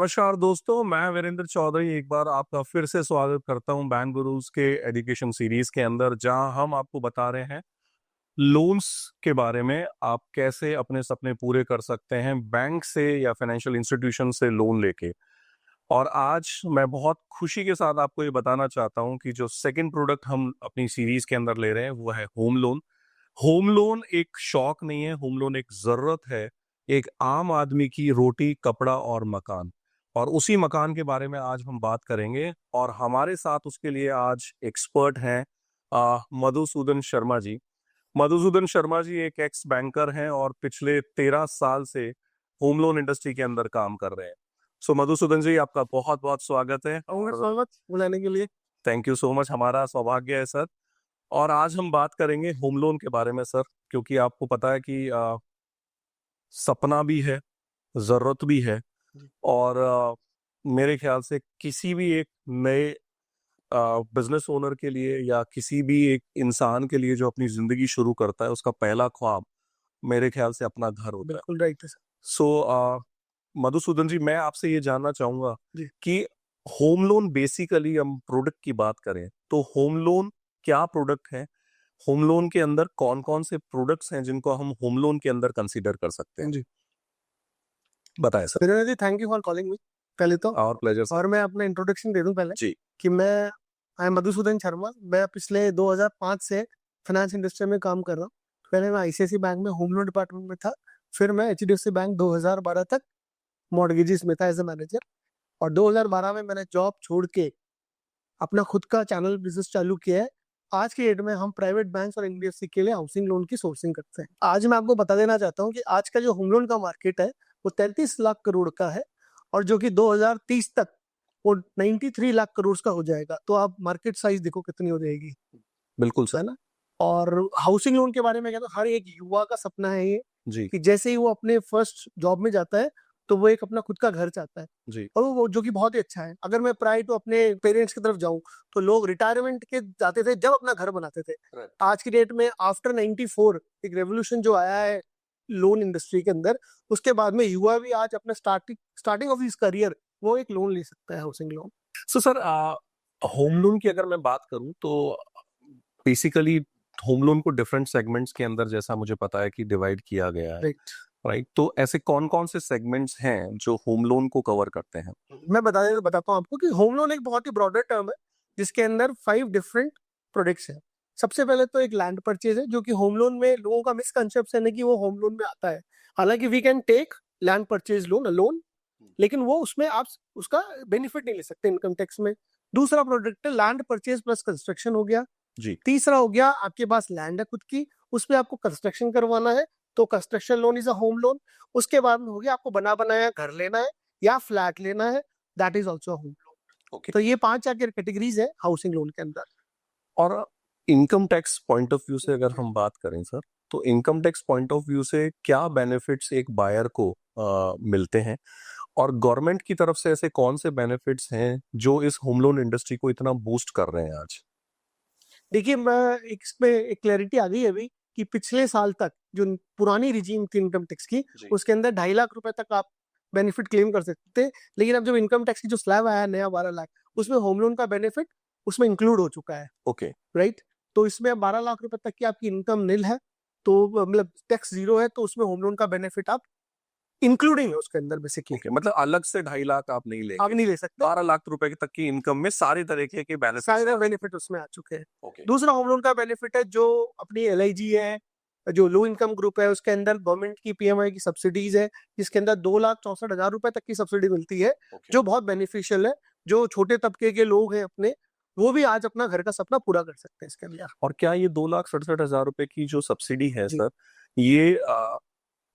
नमस्कार दोस्तों, मैं वीरेंद्र चौधरी एक बार आपका फिर से स्वागत करता हूं बैंक गुरुज के एजुकेशन सीरीज के अंदर, जहां हम आपको बता रहे हैं लोन्स के बारे में। आप कैसे अपने सपने पूरे कर सकते हैं बैंक से या फाइनेंशियल इंस्टीट्यूशन से लोन लेके। और आज मैं बहुत खुशी के साथ आपको ये बताना चाहता हूं कि जो सेकंड प्रोडक्ट हम अपनी सीरीज के अंदर ले रहे हैं वो है होम लोन। होम लोन एक शौक नहीं है, होम लोन एक जरूरत है, एक आम आदमी की रोटी कपड़ा और मकान। और उसी मकान के बारे में आज हम बात करेंगे और हमारे साथ उसके लिए आज एक्सपर्ट हैं मधुसूदन शर्मा जी। मधुसूदन शर्मा जी एक एक्स बैंकर हैं और पिछले 13 साल से होम लोन इंडस्ट्री के अंदर काम कर रहे हैं। सो मधुसूदन जी, आपका बहुत बहुत स्वागत है। बुलाने के लिए थैंक यू सो मच, हमारा सौभाग्य है सर। और आज हम बात करेंगे होम लोन के बारे में सर, क्योंकि आपको पता है कि सपना भी है, जरूरत भी है। और मेरे ख्याल से किसी भी एक नए बिजनेस ओनर के लिए या किसी भी एक इंसान के लिए जो अपनी जिंदगी शुरू करता है, उसका पहला ख्वाब मेरे ख्याल से अपना घर होता है। बिल्कुल राइट है सर। सो मधुसूदन जी, मैं आपसे ये जानना चाहूंगा जी। कि होम लोन बेसिकली, हम प्रोडक्ट की बात करें तो होम लोन क्या प्रोडक्ट है, होम लोन के अंदर कौन कौन से प्रोडक्ट्स हैं जिनको हम होम लोन के अंदर कंसीडर कर सकते हैं? जी, बताएं sir. Virendra ji, thank you for calling me पहले तो। और प्लेजर सर। और मैं अपना इंट्रोडक्शन दे दूं पहले जी। कि आई एम मधुसूदन शर्मा। मैं पिछले 2005 से फाइनेंस इंडस्ट्री में काम कर रहा हूँ। पहले मैं आईसीआईसी बैंक में होम लोन डिपार्टमेंट में था, फिर मैं एचडीएफसी बैंक 2012 तक मॉर्गेजेस में था एज ए मैनेजर। और 2012 में मैंने जॉब छोड़ के अपना खुद का चैनल बिजनेस चालू किया है। आज की डेट में हम प्राइवेट बैंक और एनबीएफसी के लिए हाउसिंग लोन की सोर्सिंग करते हैं। आज मैं आपको बता देना चाहता हूँ कि आज का जो होम लोन का मार्केट है वो 33 लाख करोड़ का है, और जो कि 2030 तक वो 93 लाख करोड़ का हो जाएगा। तो आप मार्केट साइज देखो कितनी हो जाएगी। बिल्कुल सर। है ना। और हाउसिंग लोन के बारे में कहता हूँ, हर एक युवा का सपना है ये जी कि जैसे ही वो अपने फर्स्ट जॉब में जाता है तो वो एक अपना खुद का घर चाहता है। जी। और वो जो कि बहुत ही अच्छा है। अगर मैं प्राय तो अपने पेरेंट्स की तरफ जाऊं तो लोग रिटायरमेंट के जाते थे जब अपना घर बनाते थे। आज की डेट में आफ्टर 94 एक रेवोल्यूशन जो आया है लोन इंडस्ट्री के अंदर, उसके बाद में युवा भी आज अपना स्टार्टिंग ऑफ हिज करियर वो एक लोन ले सकता है, housing loan. So sir, home loan की अगर मैं बात करूं तो बेसिकली होम लोन को डिफरेंट सेगमेंट्स के अंदर, जैसा मुझे पता है कि डिवाइड किया गया है, राइट। राइट? तो ऐसे कौन कौन से सेगमेंट्स हैं जो होम लोन को कवर करते हैं? मैं बताता हूँ आपको कि होम लोन एक बहुत ही ब्रॉडर टर्म है जिसके अंदर 5 डिफरेंट प्रोडक्ट्स हैं। सबसे पहले तो एक लैंड परचेज है, जो कि होम लोन में लोगों का मिसकंसेप्शन है कि वो होम लोन में आता है। हालांकि we can take land purchase loan, लेकिन वो उसमें आप उसका बेनिफिट नहीं ले सकते इनकम टैक्स में। दूसरा प्रोडक्ट है लैंड परचेज प्लस कंस्ट्रक्शन हो गया। जी। तीसरा हो गया आपके पास लैंड है खुद की, उसमें आपको कंस्ट्रक्शन करवाना है तो construction loan is a home loan. उसके बाद में हो गया आपको बना बनाया घर लेना है या फ्लैट लेना है, that is also home loan. Okay. तो ये 5 आगे कैटेगरीज है हाउसिंग लोन के अंदर। और income tax point of view से अगर हम बात करें सर, तो income tax point of view से क्या बेनिफिट्स एक बायर को मिलते हैं, और गवर्नमेंट की तरफ से ऐसे कौन से बेनिफिट्स हैं जो इस होम लोन इंडस्ट्री को इतना बूस्ट कर रहे हैं आज? देखिए, मैं इसमें एक क्लैरिटी आ गई अभी कि पिछले साल तक जो पुरानी रिजीम थी इनकम टैक्स की, उसके अंदर 2.5 लाख रुपए तक आप बेनिफिट क्लेम कर सकते थे। लेकिन अब जब इनकम टैक्स की जो स्लैब आया नया 12 लाख, उसमें होम लोन का बेनिफिट उसमें इंक्लूड हो चुका है। ओके। राइट। तो इसमें 12 लाख रुपए तक की आपकी इनकम निल है, तो मतलब टैक्स जीरो है, तो उसमें होम लोन का बेनिफिट आप इंक्लूडिंग है उसके अंदर बेसिकली। ओके, मतलब अलग से 2.5 लाख आप नहीं आप लेंगे, नहीं ले सकते। 12 लाख रुपए तक की इनकम में सारे तरीके के सारे बेनिफिट्स। बेनिफिट उसमें आ चुके हैं। ओके। दूसरा होम लोन का बेनिफिट है जो अपनी एलआईजी है, जो लो इनकम ग्रुप है, उसके अंदर गवर्नमेंट की पीएमआई की सब्सिडीज है, जिसके अंदर 2,64,000 रुपए तक की सब्सिडी मिलती है, जो बहुत बेनिफिशियल है। जो छोटे तबके के लोग हैं अपने, वो भी आज अपना घर का सपना पूरा कर सकते हैं इसके अंदर। और क्या ये 2,67,000 रुपए की जो सब्सिडी है जी। सर, ये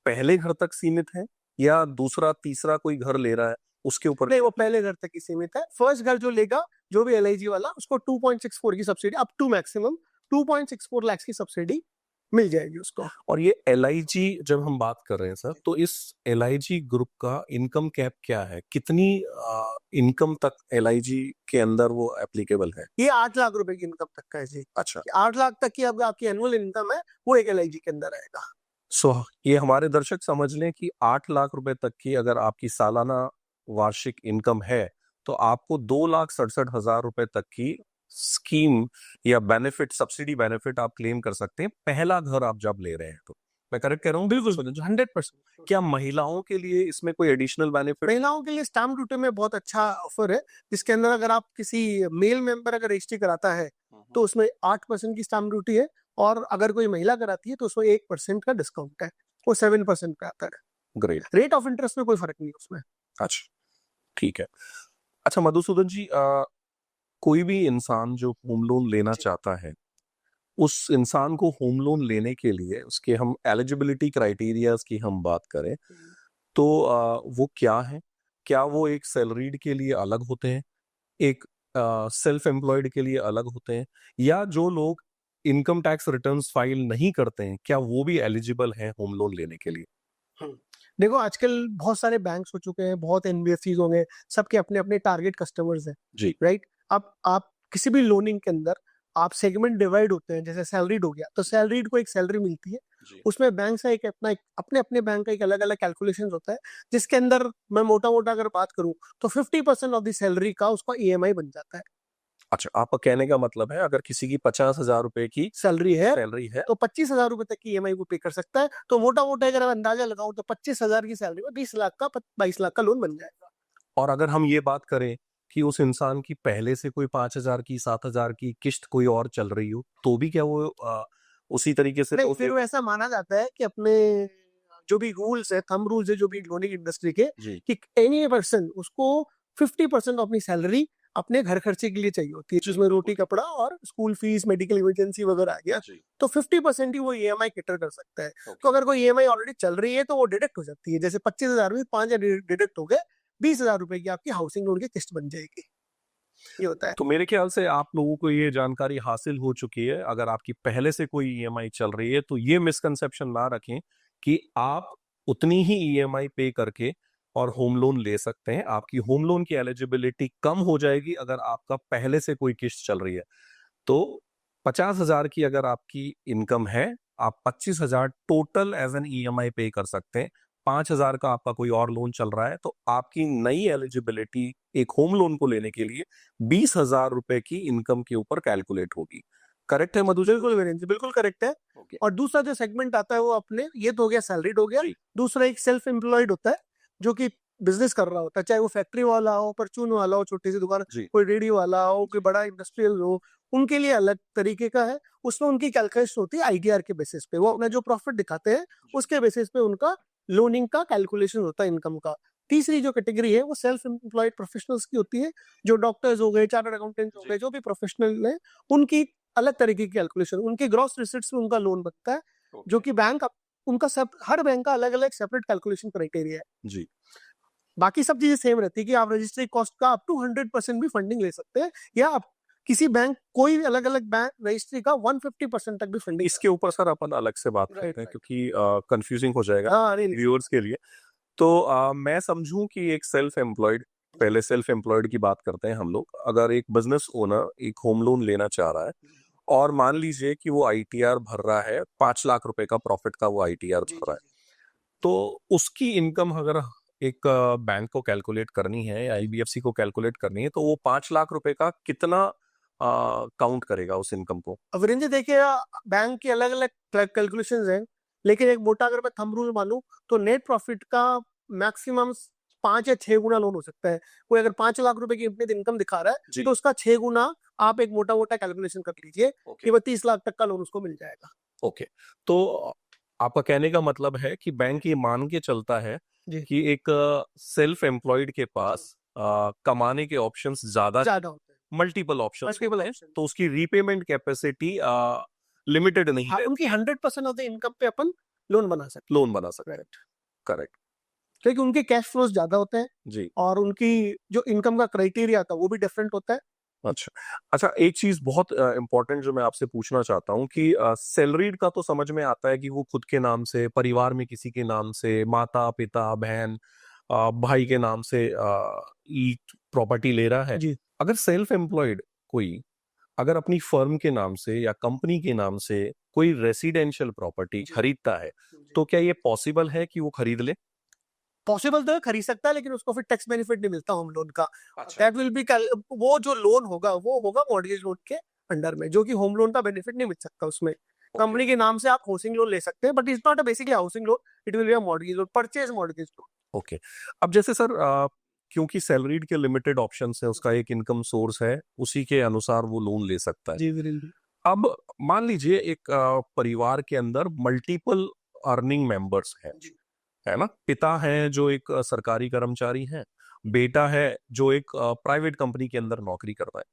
पहले घर तक सीमित है या दूसरा तीसरा कोई घर ले रहा है उसके ऊपर? नहीं, वो पहले घर तक ही सीमित है। फर्स्ट घर जो लेगा, जो भी एलआईजी वाला, उसको 2.64 की subsidy, up to maximum 2.64 lakh की सब्सिडी मिल जाएगी उसको। और ये एलआईजी जब हम बात कर रहे हैं सर, तो इस एलआईजी ग्रुप का इनकम कैप क्या है? कितनी इनकम तक एलआईजी के अंदर वो एप्लीकेबल है? ये 8 लाख रुपए की इनकम तक का है जी। अच्छा। 8 लाख तक की आपकी एनुअल इनकम है, वो एक एलआईजी के अंदर आएगा। सो ये हमारे दर्शक समझ लें कि 8 लाख रुपए तक की अगर आपकी सालाना वार्षिक इनकम है तो आपको 2,67,000 रुपए तक की स्कीम या बेनिफिट, सब्सिडी बेनिफिट आप क्लेम कर सकते हैं पहला घर आप जब ले रहे हैं तो। मैं करेक्ट कह रहा हूँ? बिल्कुल सुनील जी? 100%। क्या महिलाओं के लिए इसमें कोई एडिशनल बेनिफिट? महिलाओं के लिए स्टाम्प ड्यूटी में बहुत अच्छा ऑफर है, जिसके अंदर अगर आप किसी मेल मेंबर अगर रजिस्ट्री कराता है तो उसमें 8% की स्टाम्प ड्यूटी है, और अगर कोई महिला कराती है तो उसमें 1% का डिस्काउंट है, वो 7% पे आता है। ग्रेट। रेट ऑफ इंटरेस्ट में कोई फर्क नहीं है उसमें। अच्छा, ठीक है। अच्छा मधुसूदन जी, कोई भी इंसान जो होम लोन लेना जी। चाहता है, उस इंसान को होम लोन लेने के लिए उसके हम एलिजिबिलिटी क्राइटेरियाज की हम बात करें तो वो क्या है? क्या वो एक सैलरीड के लिए अलग होते हैं, एक सेल्फ एम्प्लॉयड के लिए अलग होते हैं, या जो लोग इनकम टैक्स रिटर्न्स फाइल नहीं करते हैं क्या वो भी एलिजिबल हैं होम लोन लेने के लिए? देखो आजकल बहुत सारे बैंक्स हो चुके हैं, बहुत एनबीएफसीज हो गए, सबके अपने अपने टारगेट कस्टमर्स हैं, जी। राइट। अब आप किसी भी लोनिंग के अंदर आप सेगमेंट डिवाइड होते हैं, जैसे सैलरीड हो गया तो सैलरीड को एक सैलरी मिलती है, जी। उसमें बैंक का एक अपना अपने अपने बैंक का एक अलग अलग कैलकुलेशन होता है, जिसके अंदर मैं मोटा मोटा अगर बात करूं तो 50% ऑफ द सैलरी का उसका ईएमआई बन जाता है। अच्छा, आपका कहने का मतलब है अगर किसी की 50,000 रुपए की सैलरी है है तो 25,000 रुपए तक की ईएमआई वो पे कर सकता है, तो मोटा मोटा अगर मैं अंदाजा लगाऊं तो 25,000 की सैलरी में 20 लाख का 22 लाख का लोन बन जाएगा। और अगर हम ये बात करें कि उस इंसान की पहले से कोई 5,000 की 7,000 की किश्त कोई और चल रही हो तो भी क्या वो उसी तरीके से नहीं, लोन फिर ले? वो ऐसा माना जाता है कि अपने जो भी रूल्स है, थंब रूल्स है जो भी लोनिंग इंडस्ट्री के, जी। कि एनी पर्सन उसको 50% अपनी सैलरी अपने घर खर्चे के लिए चाहिए होती है, जिसमें रोटी कपड़ा और स्कूल फीस, मेडिकल इमरजेंसी वगैरह आ गया, जी। तो 50% ही वो ईएमआई कैटर कर सकता है। ओके। तो अगर कोई ईएमआई ऑलरेडी चल रही है तो वो डिडक्ट हो जाती है, जैसे 25,000 में 5,000 डिडक्ट हो गए, 20,000 रुपए की आपकी हाउसिंग लोन की किस्त बन जाएगी। ये होता है। तो मेरे ख्याल से आप लोगों को ये जानकारी हासिल हो चुकी है। अगर आपकी पहले से कोई ईएमआई चल रही है तो ये मिसकंसेप्शन ना रखें कि आप उतनी ही ईएमआई पे करके और होम लोन ले सकते हैं। आपकी होम लोन की एलिजिबिलिटी कम हो जाएगी अगर आपका पहले से कोई किस्त चल रही है। तो 50,000 की अगर आपकी इनकम है, आप 25,000 टोटल एज एन ईएमआई पे कर सकते हैं। 5,000 का आपका कोई और लोन चल रहा है तो आपकी नई एलिजिबिलिटी एक होम लोन को लेने के लिए 20,000 रुपए की इनकम के ऊपर कैलकुलेट होगी। करेक्ट है मधु जी? बिल्कुल वीरेंद्र जी, बिल्कुल करेक्ट है। ओके। और दूसरा जो सेगमेंट आता है वो अपने, ये तो हो गया सैलरीड हो गया, जी। दूसरा एक सेल्फ एम्प्लॉयड होता है जो कि बिजनेस कर रहा होता है, चाहे वो फैक्ट्री वाला हो, परचून वाला हो, छोटी सी दुकान, जी। कोई रेडी वाला हो, कोई बड़ा इंडस्ट्रियल हो, उनके लिए अलग तरीके का है। उसमें उनकी कैलकुलेशन होती है आईटीआर के बेसिस पे, वो अपना जो प्रॉफिट दिखाते हैं उसके बेसिस पे उनका लोनिंग का कैलकुलेशन होता है इनकम का। तीसरी जो कैटेगरी है वो सेल्फ एम्प्लॉयड प्रोफेशनल्स की होती है, जो डॉक्टर्स हो गए, चार्टर्ड अकाउंटेंट्स हो गए, जो भी प्रोफेशनल है, उनकी अलग तरीके की कैलकुलेशन, उनके ग्रॉस रिसिट्स में उनका लोन बनता है, जो कि बैंक उनका सब, हर बैंक का अलग अलग सेपरेट कैलकुलेशन क्राइटेरिया है। जी। बाकी सब चीजें सेम रहती है कि आप रजिस्ट्री कॉस्ट का अप टू 100% भी फंडिंग ले सकते हैं, या आप किसी बैंक, कोई भी अलग अलग बैंक रजिस्ट्री का 150% तक भी फंडिंग। इसके ऊपर सर अपन अलग से बात करते हैं क्योंकि कंफ्यूजिंग हो जाएगा हाँ नहीं व्यूअर्स के लिए। तो मैं समझूं कि एक सेल्फ एम्प्लॉयड, पहले सेल्फ एम्प्लॉयड की बात करते हैं हम लोग। अगर एक बिजनेस ओनर एक होम लोन लेना चाह रहा है और मान लीजिए कि वो आईटीआर भर रहा है, 5 लाख रुपए का प्रॉफिट का वो आईटीआर भर रहा है, तो उसकी इनकम अगर एक बैंक को कैलकुलेट करनी है या आईबीएफसी को कैलकुलेट करनी है तो वो 5 लाख रुपए का कितना काउंट करेगा उस इनकम को? अब वीरेंद्र जी देखिए, बैंक की अलग अलग कैलकुलेशंस हैं, लेकिन एक मोटा अगर मैं थंब रूल मानूं तो नेट प्रॉफिट का मैक्सिमम 5 या 6 गुना लोन हो सकता है। कोई अगर 5 लाख रुपए की अपनी इनकम दिखा रहा है जी। तो उसका 6 गुना आप एक मोटा मोटा कैलकुलेशन कर लीजिए कि 32 लाख तक का लोन उसको मिल जाएगा। ओके। तो आपका कहने का मतलब है कि बैंक ये मान के चलता है जी। कि एक सेल्फ एम्प्लॉयड के पास कमाने के ऑप्शंस ज्यादा, ज्यादा होता है, मल्टीपल ऑप्शंस मल्टीपल हैं, ऑप्शन। तो उसकी रीपेमेंट कैपेसिटी लिमिटेड नहीं हाँ, है, उनकी 100% ऑफ द इनकम पे अपन लोन बना सकते लोन बना सकते हैं। हैं, करेक्ट। क्योंकि उनके कैश फ्लोज ज्यादा होते हैं जी। और उनकी जो इनकम का क्राइटेरिया था वो भी डिफरेंट होता है। अच्छा। अच्छा, एक चीज बहुत इंपॉर्टेंट जो मैं आपसे पूछना चाहता हूँ कि सैलरीड का तो समझ में आता है कि वो खुद के नाम से, परिवार में किसी के नाम से, माता पिता बहन भाई के नाम से प्रॉपर्टी ले रहा है। जी। अगर सेल्फ एम्प्लॉयड कोई अगर अपनी फर्म के नाम से या कंपनी के नाम से कोई रेसिडेंशियल प्रॉपर्टी जी। खरीदता है तो क्या ये पॉसिबल है कि वो खरीद ले? पॉसिबल तो है, खरीद सकता है, लेकिन उसको फिर टैक्स बेनिफिट नहीं मिलता होम लोन का। अच्छा दैट विल बी, वो जो लोन होगा वो होगा मॉर्गेज लोन के अंडर में, जो कि होम लोन का बेनिफिट नहीं मिल सकता उसमें। कंपनी के नाम से आप हाउसिंग लोन ले सकते हैं, but it's not basically housing loan, it will be a mortgage loan, purchase mortgage loan. Okay. अब जैसे सर क्योंकि सैलरीड के लिमिटेड ऑप्शंस है, उसका एक इनकम सोर्स है, उसी के अनुसार वो लोन ले सकता है। जी वीरेंद्र जी। अब मान लीजिए एक परिवार के अंदर मल्टीपल अर्निंग मेंबर्स हैं, जी। है ना? पिता है जो एक सरकारी कर्मचारी है, बेटा है जो एक प्राइवेट कंपनी के अंदर नौकरी करता है,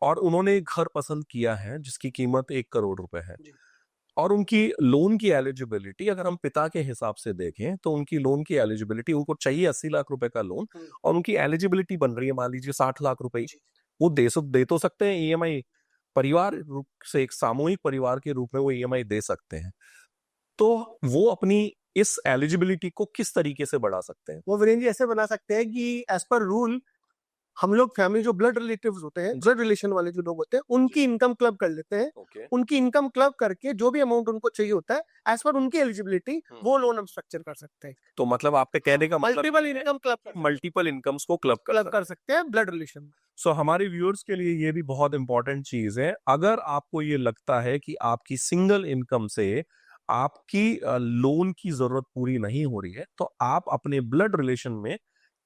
और उन्होंने एक घर पसंद किया है जिसकी कीमत 1 करोड़ रुपए है। जी। और उनकी लोन की एलिजिबिलिटी अगर हम पिता के हिसाब से देखें तो उनकी लोन की एलिजिबिलिटी, उनको चाहिए 80 लाख रुपए का लोन, और उनकी एलिजिबिलिटी बन रही है मान लीजिए 60 लाख रुपए। जी। वो दे तो सकते हैं ईएमआई, परिवार रूप से एक सामूहिक परिवार के रूप में वो ईएमआई दे सकते हैं। तो वो अपनी इस एलिजिबिलिटी को किस तरीके से बढ़ा सकते हैं? वो वीरेंद्र जी ऐसे बना सकते हैं कि एज पर रूल हम लोग फैमिली जो ब्लड रिलेटिव्स होते हैं, ब्लड रिलेशन वाले जो लोग होते हैं, उनकी इनकम क्लब कर लेते हैं। ओके। उनकी इनकम क्लब करके जो भी अमाउंट उनको चाहिए होता है एज पर उनकी एलिजिबिलिटी, वो लोन हम स्ट्रक्चर कर सकते हैं। तो मतलब आपके कहने का मतलब multiple income club multiple incomes को क्लब कर सकते हैं ब्लड रिलेशन में। सो हमारे व्यूअर्स के लिए ये भी बहुत इंपॉर्टेंट चीज है। अगर आपको ये लगता है कि आपकी सिंगल इनकम से आपकी लोन की जरूरत पूरी नहीं हो रही है, तो आप अपने ब्लड रिलेशन में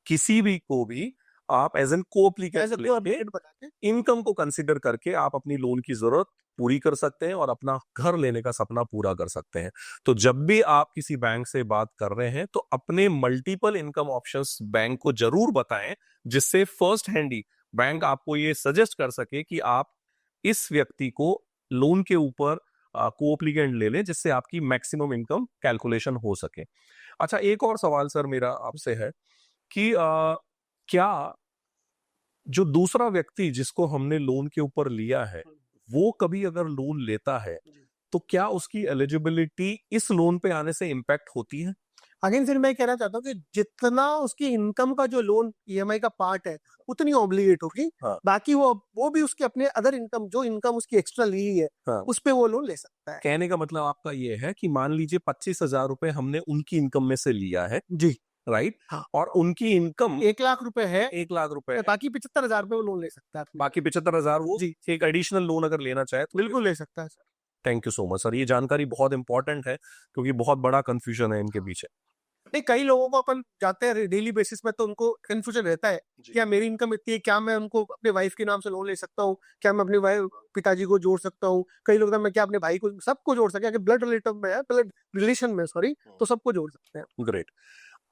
किसी भी को भी आप एज एन ऐसे को अपडेट बताते हैं। इनकम को कंसिडर करके आप अपनी लोन की जरूरत पूरी कर सकते हैं और अपना घर लेने का सपना पूरा कर सकते हैं। तो जब भी आप किसी बैंक से बात कर रहे हैं तो अपने मल्टीपल इनकम ऑप्शंस बैंक को जरूर बताएं, जिससे फर्स्ट हैंड ही बैंक आपको ये सजेस्ट कर सके कि आप इस व्यक्ति को लोन के ऊपर कोअप्लिकेंट ले लें, जिससे आपकी मैक्सिमम इनकम कैलकुलेशन हो सके। अच्छा, एक और सवाल सर मेरा आपसे है कि क्या जो दूसरा व्यक्ति जिसको हमने लोन के ऊपर लिया है, वो कभी अगर लोन लेता है तो क्या उसकी एलिजिबिलिटी इस लोन पे आने से इम्पैक्ट होती है? अगेन फिर मैं कहना चाहता हूँ कि जितना उसकी इनकम का जो लोन ईएमआई का पार्ट है उतनी ऑब्लिगेट होगी। हाँ। बाकी वो भी उसके अपने अदर इनकम, जो इनकम उसकी एक्स्ट्रा ली है, हाँ। उस पे वो लोन ले सकता है। कहने का मतलब आपका ये है कि मान लीजिए 25,000 रुपए हमने उनकी इनकम में से लिया है, जी। राइट? हाँ। और उनकी इनकम 1 लाख रुपए है, 1 लाख रुपए है, बाकी 75,000 रुपए वो लोन ले सकता है। बाकी 75,000 वो जी। एक एडिशनल लोन अगर लेना चाहे तो बिल्कुल ले सकता है। Thank you so much sir, ये जानकारी बहुत इंपॉर्टेंट है क्योंकि बहुत बड़ा कंफ्यूजन है इनके पीछे। नहीं, कई लोगों को अपन जाते हैं डेली बेसिस में तो उनको कंफ्यूजन रहता है, क्या मेरी इनकम इतनी है, क्या मैं उनको अपने वाइफ के नाम से लोन ले सकता हूँ, क्या मैं अपनी वाइफ पिताजी को जोड़ सकता हूँ। कई लोग मैं क्या अपने भाई को, सबको जोड़ सकते हैं, ब्लड रिलेटिव में है, ब्लड रिलेशन में सॉरी, तो सबको जोड़ सकते हैं। ग्रेट।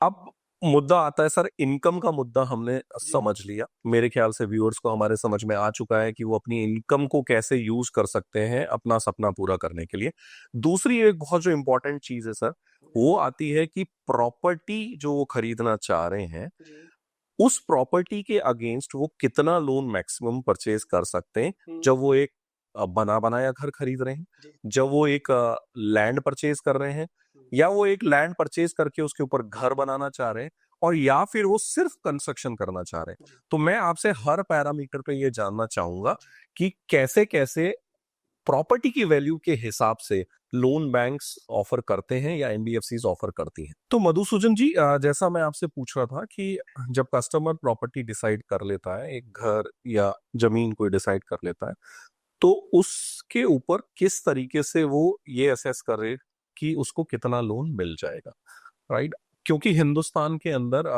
अब मुद्दा आता है सर, इनकम का मुद्दा हमने समझ लिया। मेरे ख्याल से व्यूअर्स को हमारे समझ में आ चुका है कि वो अपनी इनकम को कैसे यूज कर सकते हैं अपना सपना पूरा करने के लिए। दूसरी एक बहुत जो इंपॉर्टेंट चीज है सर, वो आती है कि प्रॉपर्टी जो वो खरीदना चाह रहे हैं, उस प्रॉपर्टी के अगेंस्ट वो कितना लोन मैक्सिमम परचेज कर सकते हैं। जब वो एक बना बनाया घर खरीद रहे हैं, जब वो एक लैंड परचेज कर रहे हैं, या वो एक लैंड परचेज करके उसके ऊपर घर बनाना चाह रहे हैं, और या फिर वो सिर्फ कंस्ट्रक्शन करना चाह रहे हैं। तो मैं आपसे हर पैरामीटर पे ये जानना चाहूंगा कि कैसे कैसे प्रॉपर्टी की वैल्यू के हिसाब से लोन बैंक्स ऑफर करते हैं या एनबीएफसीज ऑफर करती हैं। तो मधुसूदन जी, जैसा मैं आपसे पूछ रहा था कि जब कस्टमर प्रॉपर्टी डिसाइड कर लेता है, एक घर या जमीन कोई डिसाइड कर लेता है, तो उसके ऊपर किस तरीके से वो ये असेस करे कि उसको कितना लोन मिल जाएगा, राइट? क्योंकि हिंदुस्तान के अंदर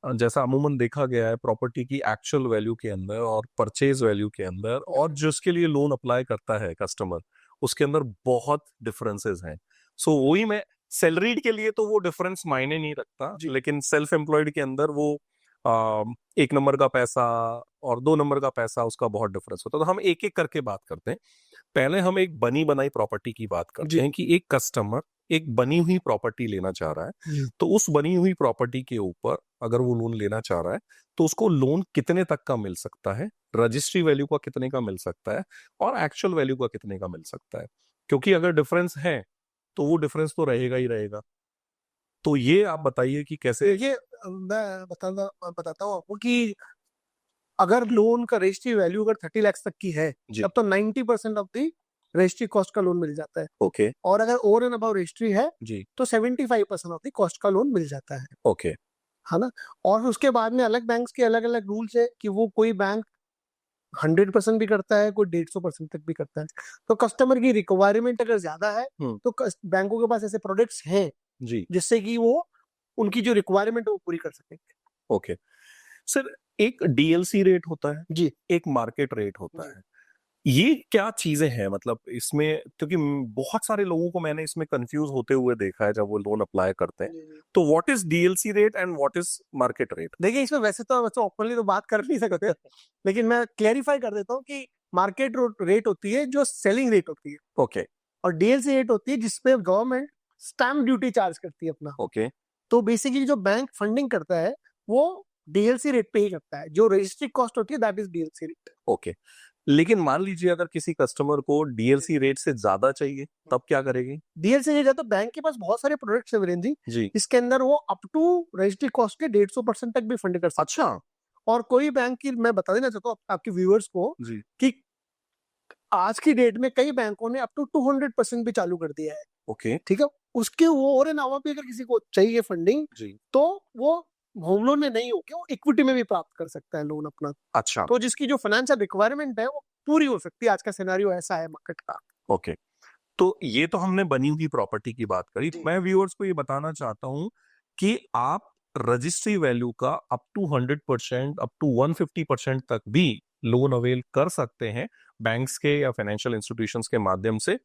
जैसा अमूमन देखा गया है, प्रॉपर्टी की एक्चुअल वैल्यू के अंदर और परचेज वैल्यू के अंदर और जिसके लिए लोन अप्लाई करता है कस्टमर, उसके अंदर बहुत डिफरेंसेस हैं। सो वही मैं, सैलरीड के लिए तो वो डिफरेंस मायने नहीं रखता, लेकिन सेल्फ एम्प्लॉयड के अंदर वो 1 नंबर का पैसा और 2 नंबर का पैसा, उसका बहुत डिफरेंस होता है। तो हम एक एक करके बात करते हैं। पहले हम एक बनी बनाई प्रॉपर्टी की बात करते हैं कि एक कस्टमर एक बनी हुई प्रॉपर्टी लेना चाह रहा है, तो उस बनी हुई प्रॉपर्टी के ऊपर अगर वो लोन लेना चाह रहा है तो उसको लोन कितने तक का मिल सकता है, रजिस्ट्री वैल्यू का कितने का मिल सकता है, और एक्चुअल वैल्यू का कितने का मिल सकता है। क्योंकि अगर डिफरेंस है तो वो डिफरेंस तो रहेगा ही रहेगा। तो ये आप बताइए कि कैसे। देखिए, मैं बताता हूँ आपको कि अगर लोन का रजिस्ट्री वैल्यू अगर 30 लाख तक की है, तब तो 90% ऑफ दी रजिस्ट्री कॉस्ट का लोन मिल जाता है, ओके और अगर ओवर एंड अबव रजिस्ट्री है जी तो 75% ऑफ द कॉस्ट का लोन मिल जाता ओके है ना। और उसके बाद में अलग बैंक्स के अलग अलग रूल्स है कि वो कोई बैंक 100% भी करता है, कोई 150% तक भी करता है। तो कस्टमर की रिक्वायरमेंट अगर ज्यादा है तो बैंकों के पास ऐसे प्रोडक्ट्स हैं जी जिससे कि वो उनकी जो रिक्वायरमेंट है वो पूरी कर सकेंगे। ओके सर, एक डीएलसी रेट होता है, जी एक मार्केट रेट होता जी। है, ये क्या चीजें हैं? मतलब इसमें क्योंकि बहुत सारे लोगों को मैंने इसमें कंफ्यूज होते हुए देखा है जब वो लोन अप्लाई करते हैं। तो what is DLC rate and what is market rate? देखिए, इसमें वैसे तो ओपनली तो बात कर नहीं सकते, लेकिन मैं क्लेरिफाई कर देता हूँ कि मार्केट रेट होती है जो सेलिंग रेट होती है, ओके और डीएलसी रेट होती है जिसपे गवर्नमेंट स्टैम्प ड्यूटी चार्ज करती है अपना। ओके तो बेसिकली जो बैंक फंडिंग करता है वो डीएलसी रेट पे ही करता है, जो रजिस्ट्री कॉस्ट होती है that is DLC rate. Okay लेकिन मान लीजिए अगर किसी कस्टमर को डीएलसी रेट से ज्यादा चाहिए तब क्या करेगी? डीएलसी रेट है तो बैंक के पास बहुत सारे प्रोडक्ट्स है वीरेंद्र जी, जी इसके अंदर वो अप टू रजिस्ट्री कॉस्ट के 150% तक भी फंड कर सकते अच्छा हैं। और कोई बैंक की मैं बता देना चाहता हूँ आपके व्यूअर्स को जी कि आज की डेट में कई बैंकों ने अप टू 200% भी चालू कर दिया है। ओके ठीक है, उसके वो और अलावा भी अगर किसी को चाहिए फंडिंग जी तो वो होम लोन में नहीं होके वो इक्विटी में भी प्राप्त कर सकता है लोन अपना। अच्छा तो जिसकी जो फाइनेंशियल रिक्वायरमेंट है वो पूरी हो सकती है। आज का सिनेरियो ऐसा है मार्केट का। ओके तो ये तो हमने बनी हुई प्रॉपर्टी की बात करी। जी। मैं व्यूअर्स को ये बताना चाहता हूं कि आप रजिस्ट्री वैल्यू का अप टू 100%, अप टू 150% तक भी लोन अवेल कर सकते हैं बैंक्स के या फाइनेंशियल इंस्टीट्यूशंस के माध्यम से।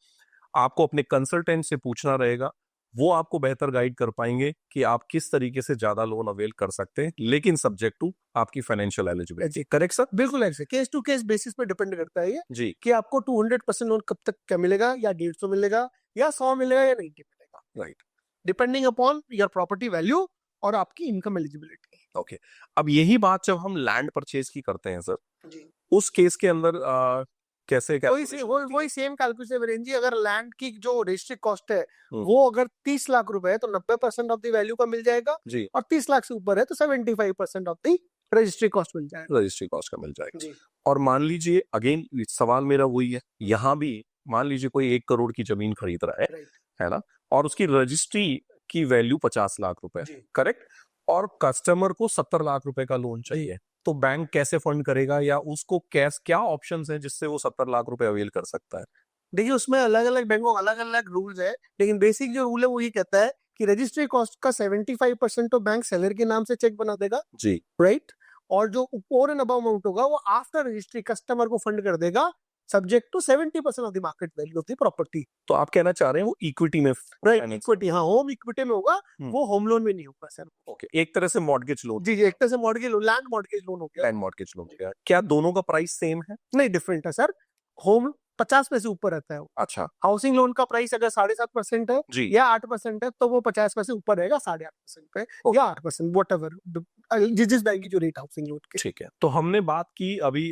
आपको अपने कंसल्टेंट से पूछना रहेगा, वो आपको बेहतर गाइड कर पाएंगे कि आप किस तरीके से ज्यादा लोन अवेल कर सकते हैं, लेकिन सब्जेक्ट टू आपकी फाइनेंशियल एलिजिबिलिटी। Correct sir? बिल्कुल ऐसे केस टू केस बेसिस पे डिपेंड करता है ये जी कि आपको 200% लोन कब तक क्या मिलेगा, या 150 मिलेगा, या 100 मिलेगा, या 90 मिलेगा, right depending upon your property value और आपकी इनकम एलिजिबिलिटी। ओके। अब यही बात जब हम लैंड परचेज की करते हैं सर, जी। उस केस के अंदर कैसे वही सेम कैलकुलेशन वीरेंद्र जी। अगर लैंड की जो रजिस्ट्री कॉस्ट है हम्म, वो अगर 30 लाख रुपए है तो 90% ऑफ द वैल्यू का मिल जाएगा, जी और 30 लाख से ऊपर है तो 75% ऑफ द रजिस्ट्री कॉस्ट मिल जाएगा। रजिस्ट्री कॉस्ट का मिल जाएगा। जी और मान लीजिए अगेन सवाल मेरा वही है, यहाँ भी मान लीजिए कोई 1 करोड़ की जमीन खरीद रहा राइट है ना, और उसकी रजिस्ट्री की वैल्यू 50 लाख रुपए, जी। करेक्ट, और कस्टमर को 70 लाख रुपए का लोन चाहिए, तो बैंक कैसे फंड करेगा या उसको क्या ऑप्शंस हैं जिससे वो 70 लाख रुपए अवेल कर सकता है? देखिए, उसमें अलग अलग बैंकों का अलग अलग रूल्स है, लेकिन बेसिक जो रूल है वो ये कहता है कि रजिस्ट्री कॉस्ट का 75% तो बैंक सेलर के नाम से चेक बना देगा, जी राइट, और जो ओवर एंड अबव अमाउंट होगा वो आफ्टर रजिस्ट्री कस्टमर को फंड कर देगा, subject to 70% of the market value of the property. तो आप कहना चाह रहे हैं वो इक्विटी में राइट, finance- इक्विटी, हाँ, होम इक्विटी में होगा, वो होम लोन में नहीं होगा सर। ओके, एक तरह से मॉर्गेज लोन, जी जी, एक तरह से mortgage loan, land mortgage loan हो गया। लैंड मॉर्गेज लोन हो गया। क्या दोनों का प्राइस सेम है? नहीं, डिफरेंट है सर। होम 50 पैसे ऊपर रहता है वो। अच्छा हाउसिंग लोन का प्राइस अगर 7.5% है जी या 8% है तो वो 50 पैसे ऊपर रहेगा, 8.5% पे या 8%, वट एवर जिस बैंक की जो रेट हाउसिंग लोन की। ठीक है। तो हमने बात की अभी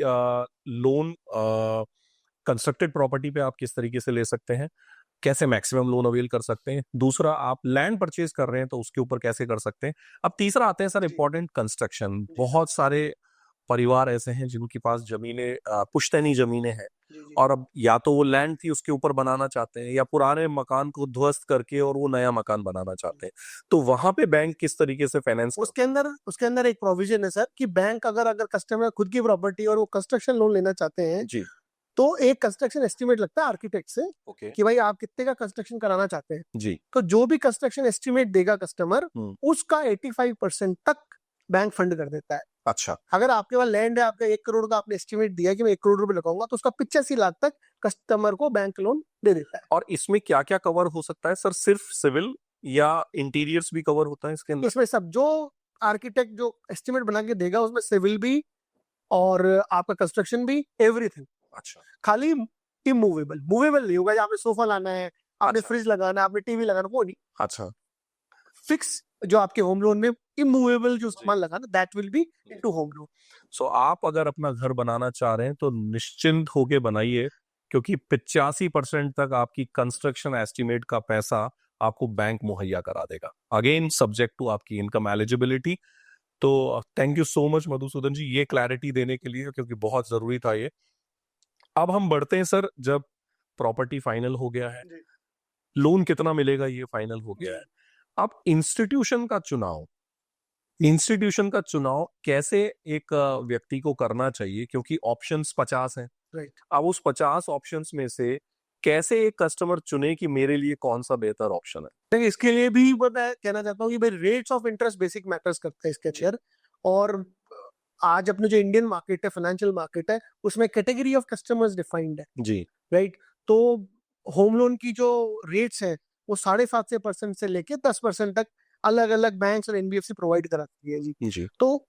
लोन कंस्ट्रक्टेड प्रॉपर्टी पे आप किस तरीके से ले सकते हैं, कैसे मैक्सिमम लोन अवेल कर सकते हैं। दूसरा, आप लैंड परचेज कर रहे हैं तो उसके ऊपर कैसे कर सकते हैं। अब तीसरा आते हैं सर इंपॉर्टेंट, कंस्ट्रक्शन। बहुत सारे परिवार ऐसे हैं जिनके पास जमीनें पुश्तैनी जमीनें हैं, और अब या तो वो लैंड थी उसके ऊपर बनाना चाहते हैं, या पुराने मकान को ध्वस्त करके और वो नया मकान बनाना चाहते हैं, तो वहां पे बैंक किस तरीके से फाइनेंस? उसके अंदर एक प्रोविजन है सर कि बैंक अगर कस्टमर खुद की प्रॉपर्टी और वो कंस्ट्रक्शन लोन लेना चाहते हैं जी तो एक कंस्ट्रक्शन एस्टिमेट लगता है आर्किटेक्ट से ओके कि भाई आप कितने का कंस्ट्रक्शन कराना चाहते हैं। जी तो जो भी कंस्ट्रक्शन एस्टिमेट देगा कस्टमर, हम्म, उसका 85% तक बैंक फंड कर देता है। अच्छा अगर आपके पास लैंड है, आपका 1 करोड़ का आपने एस्टिमेट दिया कि मैं 1 करोड़ रुपए लगाऊंगा, तो उसका 85 लाख तक कस्टमर को बैंक लोन दे देता है। और इसमें क्या क्या कवर हो सकता है सर? सिर्फ सिविल या इंटीरियर्स भी कवर होता है इसके अंदर? इसमें सब जो आर्किटेक्ट जो एस्टिमेट बना के देगा उसमें सिविल भी और आपका कंस्ट्रक्शन भी, एवरीथिंग। अच्छा खाली इमूवेबल, मूवेबल नहीं होगा। आपने सोफा लाना है, आपने अच्छा फ्रिज लगाना है, आपने टीवी लगाना, वो नहीं। अच्छा फिक्स जो आपके होम लोन में इमूवेबल जो सामान लगाना, that will be into home loan. So आप अगर अपना घर बनाना चाह रहे हैं तो निश्चिंत होके बनाइए, क्योंकि 85% तक आपकी कंस्ट्रक्शन एस्टिमेट का पैसा आपको बैंक मुहैया करा देगा, अगेन सब्जेक्ट टू आपकी इनकम एलिजिबिलिटी। तो thank you so much Madhusudan ji ये क्लैरिटी देने के लिए, क्योंकि बहुत जरूरी था ये। अब हम बढ़ते हैं सर, जब प्रॉपर्टी फाइनल हो गया है, जी। लोन कितना मिलेगा ये फाइनल हो गया है। अब इंस्टीट्यूशन का चुनाव कैसे एक व्यक्ति को करना चाहिए, क्योंकि ऑप्शंस 50 हैं। राइट। अब उस 50 ऑप्शंस में से कैसे एक कस्टमर चुने कि मेरे लिए कौन सा बेहतर ऑप्शन है? देखिए, इसके लिए भी मैं कहना चाहता हूँ कि भाई rates of interest basic matters करते हैं इसके अंदर। और आज अपने जो इंडियन मार्केट है, फाइनेंशियल मार्केट है, उसमें कैटेगरी ऑफ कस्टमर्स डिफाइंड है, जी। राइट। तो होम लोन की जो रेट्स है वो 7.5% से लेके 10% तक अलग अलग बैंक्स और एनबीएफसी प्रोवाइड कराती है जी। जी। तो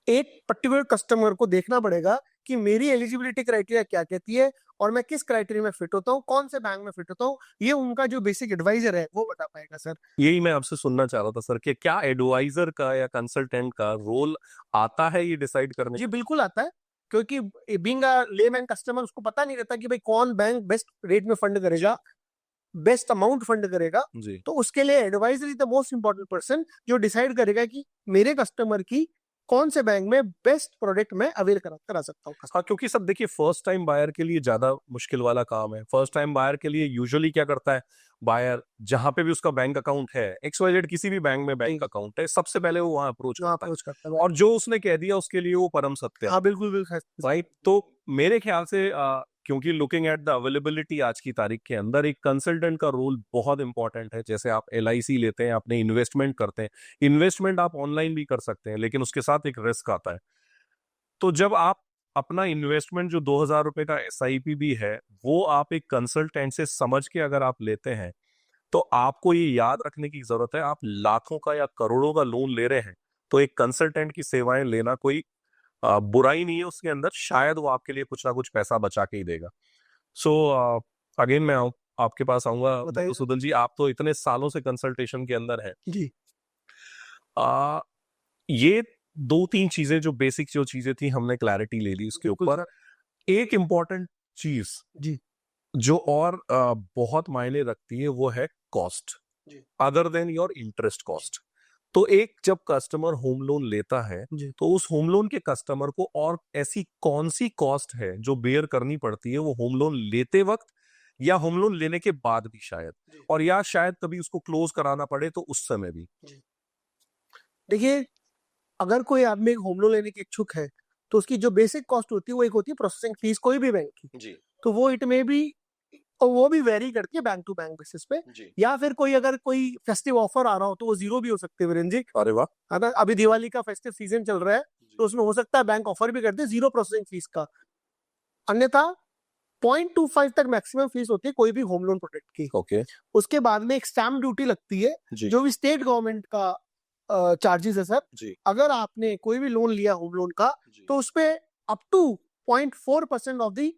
एक पर्टिकुलर कस्टमर को देखना पड़ेगा कि मेरी एलिजिबिलिटी क्राइटेरिया क्या कहती है और मैं किस क्राइटेरिया में फिट होता हूँ, कौन से बैंक में फिट होता हूँ। ये उनका जो बेसिक एडवाइजर है वो बता पाएगा सर। यही मैं आपसे सुनना चाह रहा था सर, कि क्या एडवाइजर का या कंसल्टेंट का रोल आता है ये डिसाइड करने जी बिल्कुल आता है, क्योंकि बीइंग अ लेमैन कस्टमर उसको पता नहीं रहता कि भाई कौन बैंक बेस्ट रेट में फंड करेगा, बेस्ट अमाउंट फंड करेगा। जी। तो उसके लिए adviser is the most important person जो डिसाइड करेगा कि मेरे कस्टमर की कौन से बैंक में बेस्ट प्रोडक्ट में अवेल करा सकता हूँ। हाँ, क्योंकि सब देखिए, फर्स्ट टाइम बायर के लिए ज्यादा मुश्किल वाला काम है। फर्स्ट टाइम बायर के लिए यूजुअली क्या करता है बायर, जहां पे भी उसका बैंक अकाउंट है, XYZ किसी भी बैंक में बैंक अकाउंट है, सबसे पहले वो वहां अप्रोच करता है, अप्रोच करता है और जो उसने कह दिया उसके लिए वो परम सत्य है। हाँ बिल्कुल बिल्कुल राइट। तो मेरे ख्याल से क्योंकि लुकिंग एट द अवेलेबिलिटी आज की तारीख के अंदर एक कंसल्टेंट का रोल बहुत इंपॉर्टेंट है। जैसे आप LIC लेते हैं, अपने इन्वेस्टमेंट करते हैं, इन्वेस्टमेंट आप ऑनलाइन भी कर सकते हैं, लेकिन उसके साथ एक रिस्क आता है। तो जब आप अपना इन्वेस्टमेंट जो 2,000 रुपए का SIP भी है, वो आप एक कंसल्टेंट से समझ के अगर आप लेते हैं, तो आपको ये याद रखने की जरूरत है, आप लाखों का या करोड़ों का लोन ले रहे हैं, तो एक कंसल्टेंट की सेवाएं लेना कोई बुराई नहीं है उसके अंदर। शायद वो आपके लिए कुछ ना कुछ पैसा बचा के ही देगा। सो अगेन मैं आपके पास आऊंगा बताइए। मधुसूदन जी, आप तो इतने सालों से कंसल्टेशन के अंदर हैं। जी आ, ये 2-3 चीजें जो बेसिक जो चीजें थी, हमने क्लैरिटी ले ली उसके बिल्कुल ऊपर। सर। एक इम्पॉर्टेंट चीज जी जो और बहुत मायने रखती है वो है कॉस्ट, जी other than your interest cost. तो एक जब कस्टमर होम लोन लेता है, जी तो उस होम लोन के कस्टमर को और ऐसी कौन सी कॉस्ट है जो बेयर करनी पड़ती है, वो होम लोन लेते वक्त या होम लोन लेने के बाद भी शायद, जी। और या शायद कभी उसको क्लोज कराना पड़े तो उस समय भी। देखिए, अगर कोई आदमी एक होम लोन लेने के इच्छुक है तो उसकी जो बेसिक कॉस्ट होती है वो एक होती है प्रोसेसिंग फीस कोई भी बैंक की। जी। तो वो इट में भी, और वो भी वेरी करती है बैंक टू बैंक बेसिस पे। जी। या फिर अगर कोई फेस्टिव ऑफर आ रहा हो तो वो जीरो भी हो सकते हैं वीरेंद्र जी, अरे वाह। है ना। अभी दिवाली का फेस्टिव सीजन चल रहा है तो उसमें हो सकता है बैंक ऑफर भी करते हैं जीरो प्रोसेसिंग फीस का। अन्यथा 0.25 तक मैक्सिमम फीस होती है कोई भी होम लोन प्रोडक्ट की। ओके। उसके बाद में एक स्टैम्प ड्यूटी लगती है जी। जो भी स्टेट गवर्नमेंट का चार्जेस है सर। जी। अगर आपने कोई भी लोन लिया होम लोन का जी। तो उसपे up to 0.4% of the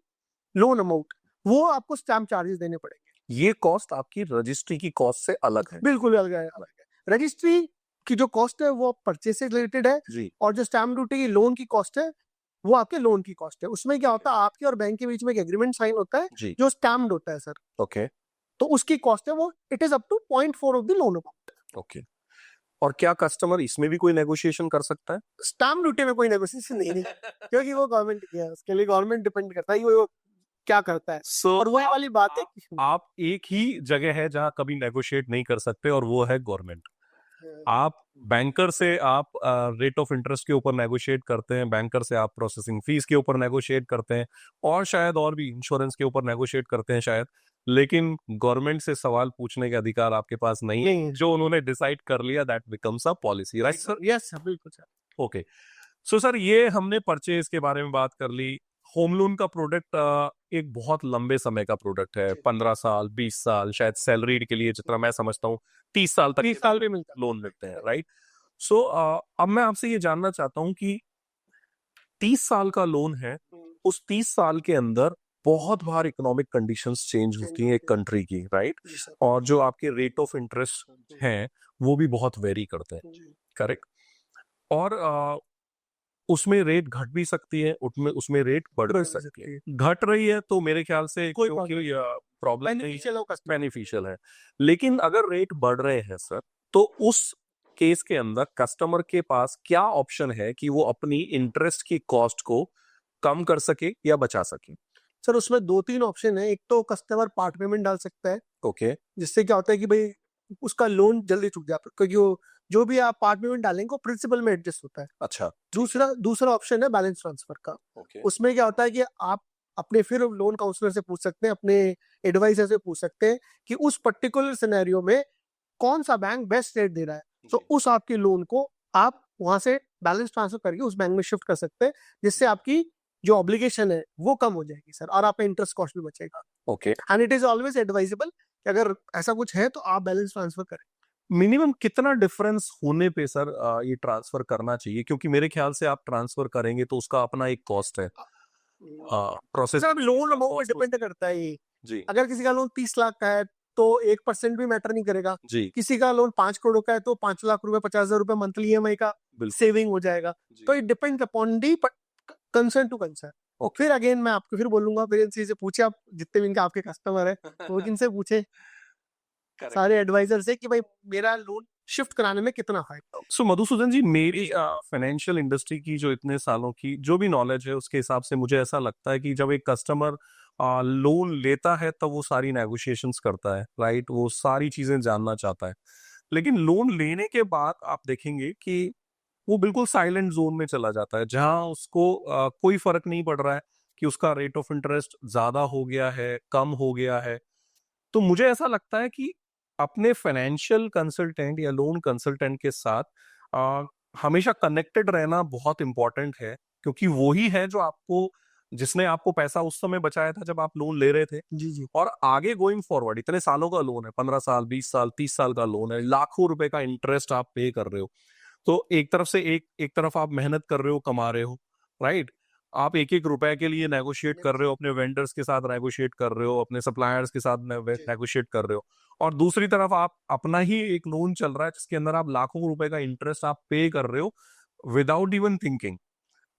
loan amount वो आपको स्टैम्प चार्जेस देने पड़ेंगे। ये कॉस्ट आपकी रजिस्ट्री की कॉस्ट से अलग है? बिल्कुल अलग है, अलग है। रजिस्ट्री की जो कॉस्ट है वो परचेज से रिलेटेड है, जी। और जो स्टैम्प ड्यूटी की लोन की कॉस्ट है वो आपके लोन की कॉस्ट है। उसमें क्या होता है, आपके और बैंक के बीच में एक एग्रीमेंट साइन होता है जी। जो स्टैम्प्ड होता है सर। ओके। तो उसकी कॉस्ट है वो it is up to 0.4 of the loan amount. Okay. और क्या कस्टमर इसमें भी कोई नेगोशिएशन कर सकता है? स्टैम्प ड्यूटी में कोई नेगोशिएशन नहीं क्योंकि वो गवर्नमेंट की है, उसके लिए गवर्नमेंट डिपेंड करता है कि वो क्या करता है। और वही वाली बात है कि आप एक ही जगह है जहां कभी नेगोशिएट नहीं कर सकते, और वो है गवर्नमेंट। आप बैंकर से आप रेट ऑफ इंटरेस्ट के ऊपर नेगोशिएट करते हैं, बैंकर से आप प्रोसेसिंग फीस के ऊपर नेगोशिएट करते हैं, और शायद और भी इंश्योरेंस के ऊपर नेगोशिएट करते हैं शायद, लेकिन गवर्नमेंट से सवाल पूछने का अधिकार आपके पास नहीं है। जो उन्होंने डिसाइड कर लिया that becomes a policy, right sir? Yes sir, बिल्कुल सर। ओके। सो सर, ये हमने परचेज के बारे में बात कर ली। होम लोन का प्रोडक्ट एक बहुत लंबे समय का प्रोडक्ट है, 15 साल 20 साल, शायद सैलरीड के लिए जितना मैं समझता हूँ 30 साल तक 30 साल भी मिलता है। लोन मिलते हैं, राइट? सो अब मैं आपसे ये जानना चाहता हूँ कि 30 साल का लोन है, उस 30 साल के अंदर बहुत बार इकोनॉमिक कंडीशंस चेंज होती हैं एक कंट्री की, राइट? जी सर। और जो आपके रेट ऑफ इंटरेस्ट हैं वो भी बहुत वेरी करते हैं, करेक्ट? और उसमें रेट घट भी सकती है, उसमें उसमें रेट बढ़ भी सकती है। घट रही है तो मेरे ख्याल से कोई प्रॉब्लम नहीं, बेनिफिशियल है। लेकिन अगर रेट बढ़ रहे हैं सर, तो उस केस के अंदर कस्टमर के पास क्या ऑप्शन है कि वो अपनी इंटरेस्ट की कॉस्ट को कम कर सके या बचा सके? सर उसमें 2-3 ऑप्शन है। एक तो कस्टमर पार्ट पेमेंट डाल सकता है, ओके, जिससे क्या होता है कि भाई उसका लोन जल्दी चुक जाता है, क्योंकि वो जो भी आप पार्ट पेमेंट डालेंगे वो प्रिंसिपल में एडजस्ट होता है। अच्छा, दूसरा ऑप्शन है बैलेंस ट्रांसफर का। ओके, उसमें क्या होता है कि आप अपने फिर लोन काउंसलर से पूछ सकते हैं, अपने एडवाइजर से पूछ सकते हैं कि उस पर्टिकुलर सिनेरियो में कौन सा बैंक बेस्ट रेट दे रहा है। तो उस आपके लोन को आप वहां से बैलेंस ट्रांसफर करके उस बैंक में शिफ्ट कर सकते हैं, जिससे आपकी जो ऑब्लिगेशन है वो कम हो जाएगी सर, और आपका इंटरेस्ट कॉस्ट भी बचेगा। Okay. And it is always advisable कि अगर ऐसा कुछ है तो आप बैलेंस ट्रांसफर करें। मिनिमम कितना डिफरेंस होने पे सर ये ट्रांसफर करना चाहिए? क्योंकि मेरे ख्याल से आप ट्रांसफर करेंगे तो उसका अपना एक कॉस्ट है, process sir loan amount cost depend करता है ये। जी, अगर किसी का लोन 30 लाख का है तो 1% भी मैटर नहीं करेगा। जी, किसी का लोन 5 करोड़ का है तो 5 लाख रुपए 50,000 रुपए मंथली ईएमआई का बिल्कुल, सेविंग हो जाएगा। जी, तो it depends upon the concern to concern. Okay, फिर अगेन मैं आपको फिर बोलूंगा, फिर इनसे से पूछे आप, जितने भी इनके आपके कस्टमर है वो इनसे पूछे करेक्ट। सारे एडवाइजर से कि भाई मेरा लोन शिफ्ट कराने में कितना फायदा। सो मधुसूदन जी, मेरी फाइनेंशियल इंडस्ट्री की जो इतने सालों की जो भी नॉलेज है उसके हिसाब से मुझे ऐसा लगता है कि जब एक कस्टमर लोन लेता है तब वो सारी नेगोशिएशंस करता है, राइट? वो सारी चीजें जानना चाहता है। लेकिन लोन लेने के बाद आप देखेंगे कि वो बिल्कुल साइलेंट जोन में चला जाता है, जहां उसको कोई फर्क नहीं पड़ रहा है कि उसका रेट ऑफ इंटरेस्ट ज्यादा हो गया है, कम हो गया है। तो मुझे ऐसा लगता है कि अपने फाइनेंशियल कंसल्टेंट या लोन कंसल्टेंट के साथ आ, हमेशा कनेक्टेड रहना बहुत इंपॉर्टेंट है, क्योंकि वो ही है जो आपको, जिसने आपको पैसा उस समय बचाया था जब आप लोन ले रहे थे। जी जी और आगे गोइंग फॉरवर्ड इतने सालों का लोन है, 15 साल, 20 साल, 30 साल का लोन है, लाखों रुपए का इंटरेस्ट आप पे कर रहे हो। तो एक तरफ से एक तरफ आप मेहनत कर रहे हो, कमा रहे हो, राइट? आप एक एक रुपए के लिए नेगोशिएट कर रहे हो, अपने वेंडर्स के साथ नेगोशिएट कर रहे हो, अपने सप्लायर्स के साथ नेगोशिएट कर रहे हो। और दूसरी तरफ आप अपना ही एक लोन चल रहा है जिसके अंदर आप लाखों रुपए का इंटरेस्ट आप पे कर रहे हो विदाउट इवन थिंकिंग,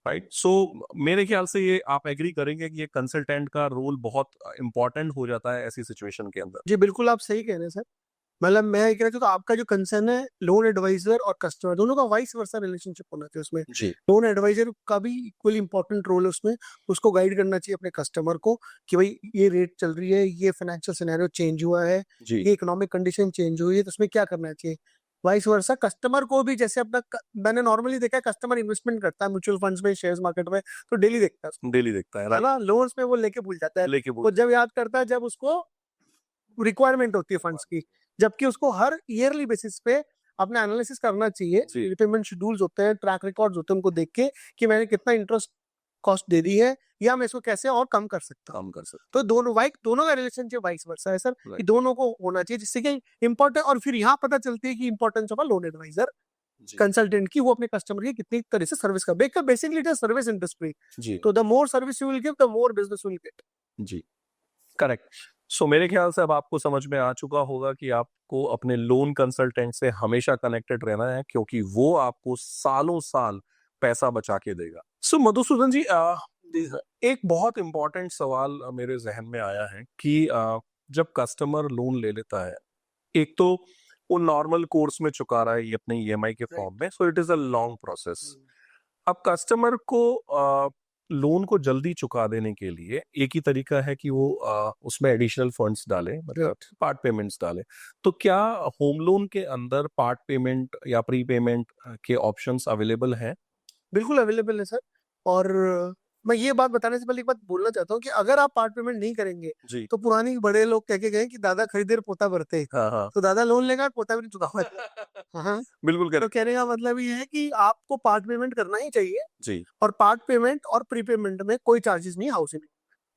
राइट? सो मेरे ख्याल से ये आप एग्री करेंगे कि ये कंसल्टेंट का रोल बहुत इंपॉर्टेंट हो जाता है ऐसी सिचुएशन के अंदर। जी, बिल्कुल आप सही कह रहे हैं सर। मतलब मैं ये कह रहा था, तो आपका जो कंसर्न है लोन एडवाइजर और कस्टमर दोनों का वाइस वर्सा रिलेशनशिप होना चाहिए उसमें। जी, लोन एडवाइजर का भी इक्वली इंपॉर्टेंट रोल है उसमें। उसको गाइड करना चाहिए अपने कस्टमर को कि भाई ये रेट चल रही है, ये फाइनेंशियल सिनेरियो चेंज हुआ है, जी, ये इकोनॉमिक कंडीशन चेंज हुई है, तो उसमें क्या करना चाहिए। वाइस वर्सा कस्टमर को भी, जैसे अपना मैंने नॉर्मली देखा है कस्टमर इन्वेस्टमेंट करता है म्यूचुअल फंड्स में, शेयर मार्केट में, तो डेली देखता है उसको, डेली देखता है, है राइट? ना। लोन्स में वो लेके भूल जाता है। लेके वो जब याद करता है जब उसको रिक्वायरमेंट होती है फंड्स की, जबकि उसको हर ईयरली बेसिस पे अपना एनालिसिस करना चाहिए। जी, रिपेमेंट शेड्यूल्स होते हैं, ट्रैक रिकॉर्ड्स होते हैं, उनको देख के कि मैंने कितना इंटरेस्ट कॉस्ट दे दी है, या मैं इसको कैसे और कम कर सकता हूँ। काम कर सकते, तो दोनों का रिलेशनशिप वाइस वर्सा है सर, कि राइट? दोनों को होना चाहिए, जिससे कि इंपॉर्टेंट, और फिर यहाँ पता चलती है कि importance of a loan adviser जी, कंसल्टेंट की, वो अपने कस्टमर की कितनी तरह से सर्विस कर। Basically it is service industry. जी, तो the more service you will give, the more business you will get. जी, करेक्ट। सो मेरे ख्याल से अब आपको समझ में आ चुका होगा कि आपको अपने लोन कंसल्टेंट से हमेशा कनेक्टेड रहना है, क्योंकि वो आपको सालों साल पैसा बचा के देगा। सो मधुसूदन जी, एक बहुत इंपॉर्टेंट सवाल मेरे जहन में आया है कि जब कस्टमर लोन ले लेता है, एक तो वो नॉर्मल कोर्स में चुका रहा है ये अपने ईएमआई के फॉर्म में, so it is a long process. अब कस्टमर को लोन को जल्दी चुका देने के लिए एक ही तरीका है कि वो उसमें एडिशनल फंड्स डाले, मतलब पार्ट पेमेंट्स डाले। तो क्या होम लोन के अंदर पार्ट पेमेंट या प्री पेमेंट के ऑप्शंस अवेलेबल हैं? बिल्कुल अवेलेबल है सर। और मैं ये बात बताने से पहले एक बात बोलना चाहता हूँ कि अगर आप पार्ट पेमेंट नहीं करेंगे, जी, तो पुरानी बड़े लोग कह के गए कि दादा खरीदे और पोता भरते। हाँ, हाँ। तो दादा लोन लेगा और पोता भी नहीं चुका हुआ है। हाँ। बिल्कुल तो करेक्ट। कहने का मतलब ये है कि आपको पार्ट पेमेंट करना ही चाहिए। जी, और पार्ट पेमेंट और प्री पेमेंट में कोई चार्जेस नहीं हाउसिंग।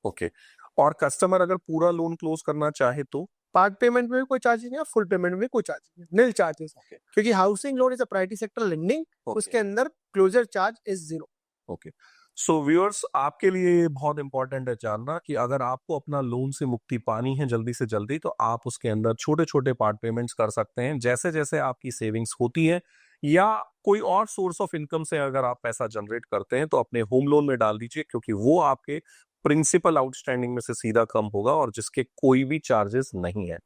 ओके। और कस्टमर अगर पूरा लोन क्लोज करना चाहे तो? पार्ट पेमेंट में भी कोई चार्जेस नहीं और फुल पेमेंट में कोई चार्जेस नहीं, नील चार्जेस। ओके, क्योंकि housing loan is a priority sector lending, okay, उसके अंदर closure charge is 0। Okay. So viewers, आपके लिए ये बहुत इंपॉर्टेंट है जानना कि अगर आपको अपना लोन से मुक्ति पानी है जल्दी से जल्दी, तो आप उसके अंदर छोटे छोटे पार्ट पेमेंट्स कर सकते हैं। जैसे जैसे आपकी सेविंग्स होती है या कोई और सोर्स ऑफ इनकम से अगर आप पैसा जनरेट करते हैं, तो अपने होम लोन में डाल दीजिए, क्योंकि वो आपके प्रिंसिपल आउटस्टैंडिंग में से सीधा कम होगा और जिसके कोई भी चार्जेस नहीं है।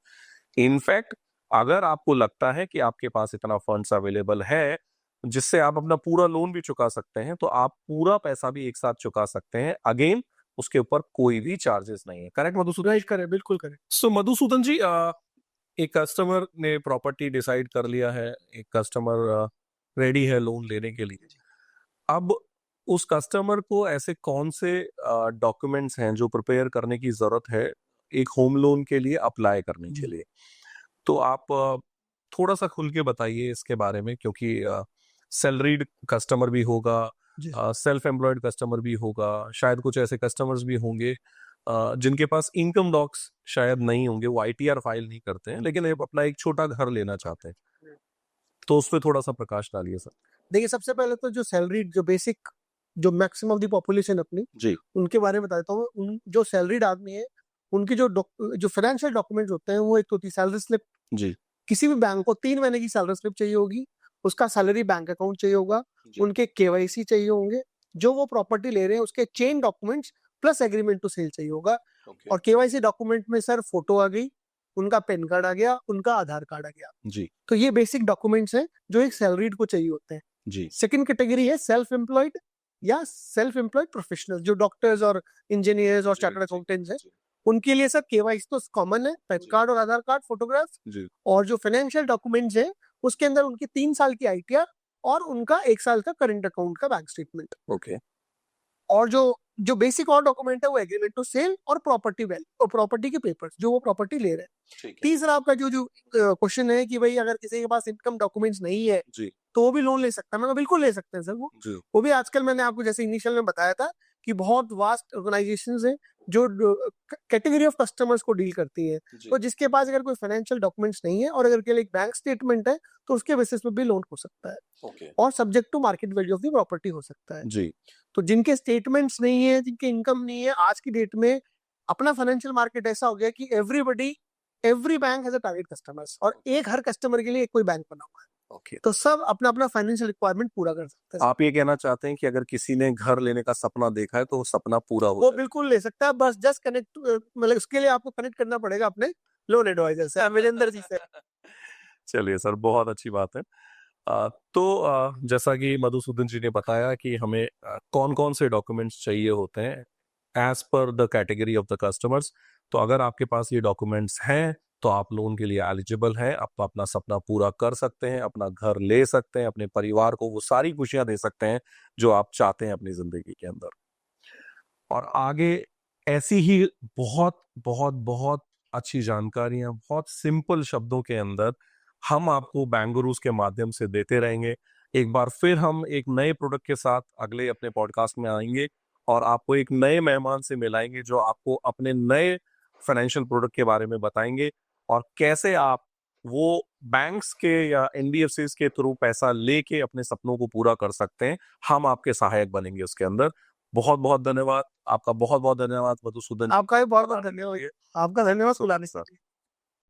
इनफैक्ट, अगर आपको लगता है कि आपके पास इतना फंड्स अवेलेबल है जिससे आप अपना पूरा लोन भी चुका सकते हैं, तो आप पूरा पैसा भी एक साथ चुका सकते हैं, अगेन उसके ऊपर कोई भी चार्जेस नहीं है। करेक्ट मधुसूदन? राइट, करें, बिल्कुल करें। सो मधुसूदन जी, एक कस्टमर ने प्रॉपर्टी डिसाइड कर लिया है, एक कस्टमर रेडी है लोन लेने के लिए। अब उस कस्टमर को ऐसे कौन से डॉक्यूमेंट्स हैं जो प्रिपेयर करने की जरूरत है एक होम लोन के लिए अप्लाई करने के जी। लिए? तो आप थोड़ा सा खुल के बताइए इसके बारे में, क्योंकि सैलरीड कस्टमर भी होगा, जी। सेल्फ एम्प्लॉयड कस्टमर भी होगा, शायद कुछ ऐसे कस्टमर्स भी होंगे जिनके पास इनकम डॉक्स शायद नहीं होंगे, वो आईटीआर फाइल नहीं करते हैं, लेकिन ये अपना एक छोटा घर लेना चाहते हैं। तो उस पर थोड़ा सा प्रकाश डालिए सर। देखिए, सबसे पहले तो जो सैलरीड, जो बेसिक, जो मैक्सिमम ऑफ द पॉपुलेशन अपनी, जी उनके बारे में बता देता हूँ। उन जो सैलरीड आदमी है, उनकी जो फाइनेंशियल डॉक्यूमेंट्स होते हैं, वो एक तो होती है सैलरी स्लिप। जी किसी भी बैंक को 3 महीने की सैलरी स्लिप चाहिए होगी, उसका सैलरी बैंक अकाउंट चाहिए होगा, जी। उनके केवाईसी चाहिए होंगे, जो वो प्रॉपर्टी ले रहे हैं उसके chain documents plus agreement to sale चाहिए होगा। ओके। और केवाईसी डॉक्यूमेंट में सर फोटो आ गई, उनका पैन कार्ड आ गया, उनका आधार कार्ड आ गया। जी तो ये बेसिक डॉक्यूमेंट्स हैं जो एक सैलरीड को चाहिए होते हैं। जी सेकंड कैटेगरी है सेल्फ एम्प्लॉयड या सेल्फ एम्प्लॉयड प्रोफेशनल, जो डॉक्टर्स और इंजीनियर्स और चार्टर्ड अकाउंटेंट्स हैं। उनके लिए सर केवाईसी तो कॉमन है, पैन कार्ड और आधार कार्ड, फोटोग्राफ। जी और जो फाइनेंशियल डॉक्यूमेंट्स हैं, उसके अंदर उनकी 3 साल की आईटीआर और उनका 1 साल का करंट अकाउंट का बैंक स्टेटमेंट। ओके। और जो बेसिक और डॉक्यूमेंट है वो एग्रीमेंट टू सेल और प्रॉपर्टी वैल्यू और प्रॉपर्टी के पेपर्स, जो वो प्रॉपर्टी ले रहे हैं। ठीक है। तीसरा आपका जो क्वेश्चन है कि भाई अगर किसी के पास इनकम डॉक्यूमेंट्स नहीं है जी तो वो भी लोन ले सकता है। मैं बिल्कुल ले सकते हैं सर। जी वो भी आजकल मैंने आपको जैसे इनिशियल में बताया था कि बहुत वास्ट ऑर्गेनाइजेशंस हैं जो कैटेगरी ऑफ कस्टमर्स को डील करती है। जी तो जिसके पास अगर कोई फाइनेंशियल डॉक्यूमेंट्स नहीं है और अगर केवल एक बैंक स्टेटमेंट है, तो उसके बेसिस पे भी लोन हो सकता है ओके। और subject to market value of the property हो सकता है। जी तो जिनके स्टेटमेंट्स नहीं है, जिनके इनकम नहीं है, आज की डेट में अपना फाइनेंशियल मार्केट ऐसा हो गया कि every bank has a target customers, और एक हर कस्टमर के लिए एक कोई बैंक बना हुआ है। ओके। तो सब अपना अपना फाइनेंशियल रिक्वायरमेंट पूरा कर सकते हैं। आप ये कहना चाहते हैं कि अगर किसी ने घर लेने का सपना देखा है तो वो सपना पूरा हो वो जाए? बिल्कुल ले सकता है, बस जस्ट कनेक्ट, मतलब उसके लिए आपको कनेक्ट करना पड़ेगा अपने लोन एडवाइजर से, अमरिंदर जी से। चलिए सर, बहुत अच्छी बात है। जैसा कि मधुसूदन जी ने बताया कि हमें कौन-कौन से डॉक्यूमेंट्स चाहिए होते हैं as per the category of the customers. तो अगर आपके पास ये डॉक्यूमेंट्स हैं तो आप लोन के लिए एलिजिबल हैं, आप अपना सपना पूरा कर सकते हैं, अपना घर ले सकते हैं, अपने परिवार को वो सारी खुशियां दे सकते हैं जो आप चाहते हैं अपनी जिंदगी के अंदर। और आगे ऐसी ही बहुत बहुत बहुत अच्छी जानकारियां बहुत सिंपल शब्दों के अंदर हम आपको बैंक गुरुज के माध्यम से देते रहेंगे। एक बार फिर हम एक नए प्रोडक्ट के साथ अगले अपने पॉडकास्ट में आएंगे और आपको एक नए मेहमान से मिलाएंगे जो आपको अपने नए फाइनेंशियल प्रोडक्ट के बारे में बताएंगे और कैसे आप वो बैंक्स के या एनबीएफसी के थ्रू पैसा लेके अपने सपनों को पूरा कर सकते हैं। हम आपके सहायक बनेंगे उसके अंदर। बहुत बहुत धन्यवाद आपका, बहुत बहुत धन्यवाद मधुसूदन। आपका भी बहुत बहुत धन्यवाद। आपका धन्यवाद बुलाने के लिए।